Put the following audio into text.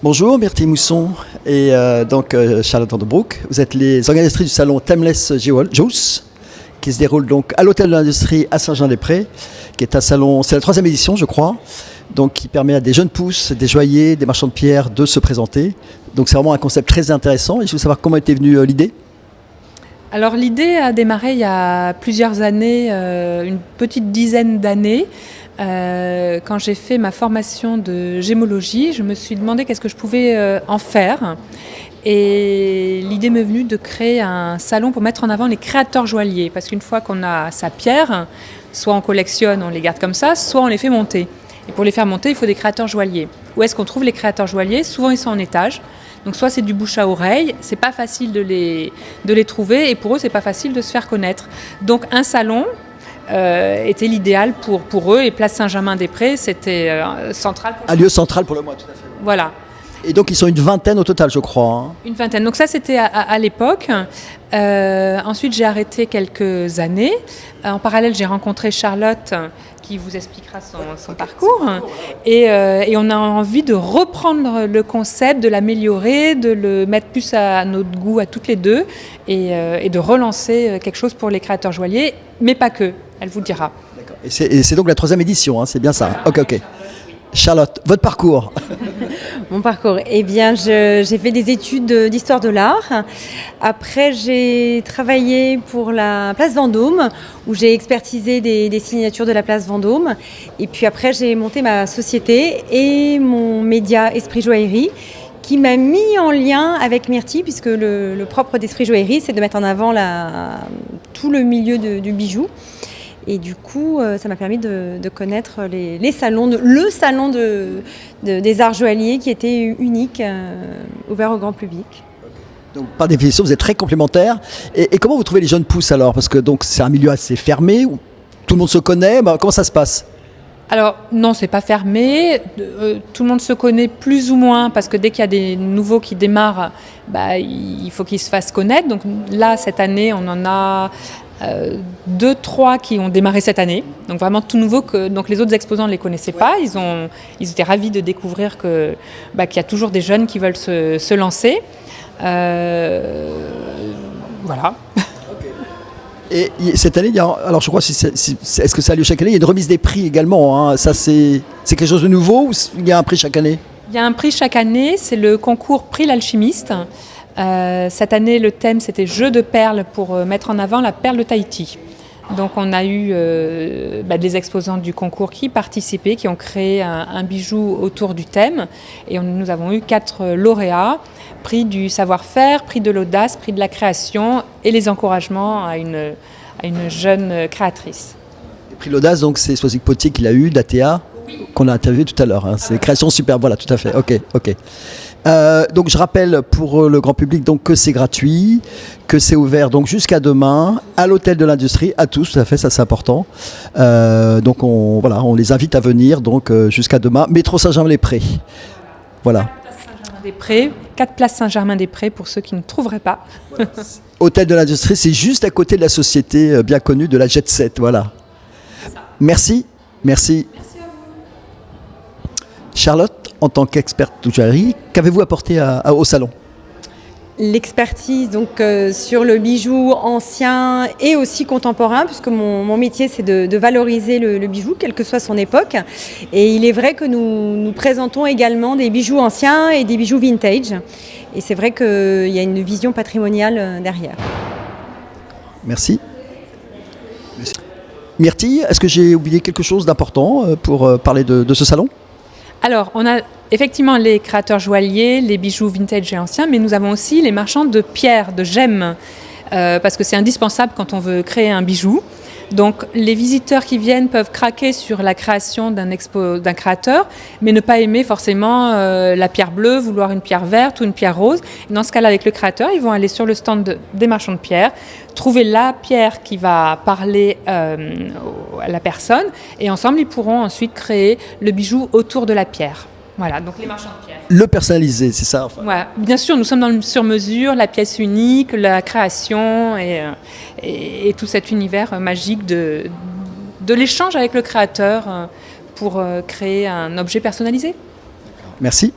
Bonjour, Myrtille Mousson et Charlotte Vandebroek. Vous êtes les organisatrices du salon Timeless Juice qui se déroule donc à l'Hôtel de l'Industrie à Saint-Jean-des-Prés, qui est un salon, c'est la 3e édition je crois, donc qui permet à des jeunes pousses, des joailliers, des marchands de pierre de se présenter. Donc c'est vraiment un concept très intéressant et je veux savoir comment était venue l'idée. Alors l'idée a démarré il y a plusieurs années, une petite dizaine d'années. Quand j'ai fait ma formation de gémologie, je me suis demandé qu'est-ce que je pouvais en faire. Et l'idée m'est venue de créer un salon pour mettre en avant les créateurs joailliers. Parce qu'une fois qu'on a sa pierre, soit on collectionne, on les garde comme ça, soit on les fait monter. Et pour les faire monter, il faut des créateurs joailliers. Où est-ce qu'on trouve les créateurs joailliers ? Souvent, ils sont en étage. Donc soit c'est du bouche à oreille, c'est pas facile de les trouver et pour eux, c'est pas facile de se faire connaître. Donc un salon était l'idéal pour eux et Place Saint-Germain-des-Prés, c'était central. Un lieu central pour le mois, tout à fait. Voilà. Et donc ils sont une vingtaine au total, je crois. Hein. Une vingtaine. Donc ça, c'était à l'époque. Ensuite, j'ai arrêté quelques années. En parallèle, j'ai rencontré Charlotte, qui vous expliquera son parcours. Et on a envie de reprendre le concept, de l'améliorer, de le mettre plus à notre goût, à toutes les deux, et de relancer quelque chose pour les créateurs joailliers, mais pas que. Elle vous le dira. D'accord. Et c'est donc la 3e édition, hein, c'est bien ça. Ok. Charlotte, votre parcours. Mon parcours, eh bien, j'ai fait des études d'histoire de l'art. Après, j'ai travaillé pour la place Vendôme, où j'ai expertisé des signatures de la place Vendôme. Et puis après, j'ai monté ma société et mon média Esprit Joaillerie, qui m'a mis en lien avec Myrtille, puisque le propre d'Esprit Joaillerie, c'est de mettre en avant tout le milieu du bijou. Et du coup, ça m'a permis de connaître les salons, le salon des arts joailliers qui était unique, ouvert au grand public. Donc, par définition, vous êtes très complémentaires. Et comment vous trouvez les jeunes pousses alors ? Parce que donc, c'est un milieu assez fermé, où tout le monde se connaît. Comment ça se passe ? Alors non, c'est pas fermé. Tout le monde se connaît plus ou moins parce que dès qu'il y a des nouveaux qui démarrent, il faut qu'ils se fassent connaître. Donc là, cette année, on en a 2-3 qui ont démarré cette année, donc vraiment tout nouveau. Donc les autres exposants ne les connaissaient pas, ils étaient ravis de découvrir qu'il y a toujours des jeunes qui veulent se lancer. Voilà. Et cette année, alors je crois, est-ce que ça a lieu chaque année ? Il y a une remise des prix également, hein. Ça c'est quelque chose de nouveau ou il y a un prix chaque année ? Il y a un prix chaque année, c'est le concours Prix l'Alchimiste. Cette année, le thème, c'était Jeu de perles pour mettre en avant la perle de Tahiti. Donc on a eu des exposants du concours qui participaient, qui ont créé un bijou autour du thème. Et nous avons eu 4 lauréats, prix du savoir-faire, prix de l'audace, prix de la création et les encouragements à une jeune créatrice. Le prix de l'audace, donc c'est Soisic Potier qui l'a eu, d'ATA, qu'on a interviewé tout à l'heure. Hein. C'est création super, voilà, tout à fait. Ok. Donc je rappelle pour le grand public donc que c'est gratuit, que c'est ouvert donc jusqu'à demain à l'Hôtel de l'Industrie, à tous, tout à fait, ça c'est important. Donc on les invite à venir donc jusqu'à demain. Métro Saint-Germain-des-Prés. Voilà. 4 places Saint-Germain-des-Prés pour ceux qui ne trouveraient pas. Voilà. Hôtel de l'Industrie, c'est juste à côté de la société bien connue de la Jet Set. Voilà. Merci. Charlotte, en tant qu'experte de joaillerie, qu'avez-vous apporté au salon ? L'expertise donc sur le bijou ancien et aussi contemporain, puisque mon métier c'est de valoriser le bijou, quelle que soit son époque. Et il est vrai que nous présentons également des bijoux anciens et des bijoux vintage. Et c'est vrai qu'il y a une vision patrimoniale derrière. Merci. Myrtille, est-ce que j'ai oublié quelque chose d'important pour parler de ce salon ? Alors, on a effectivement les créateurs joailliers, les bijoux vintage et anciens, mais nous avons aussi les marchands de pierres, de gemmes, parce que c'est indispensable quand on veut créer un bijou. Donc, les visiteurs qui viennent peuvent craquer sur la création d'un créateur, mais ne pas aimer forcément la pierre bleue, vouloir une pierre verte ou une pierre rose. Et dans ce cas-là, avec le créateur, ils vont aller sur le stand des marchands de pierres, trouver la pierre qui va parler à la personne, et ensemble, ils pourront ensuite créer le bijou autour de la pierre. Voilà, donc les marchands de pierre. Le personnalisé, c'est ça enfin. Ouais, bien sûr, nous sommes dans le sur-mesure, la pièce unique, la création et tout cet univers magique de l'échange avec le créateur pour créer un objet personnalisé. Merci.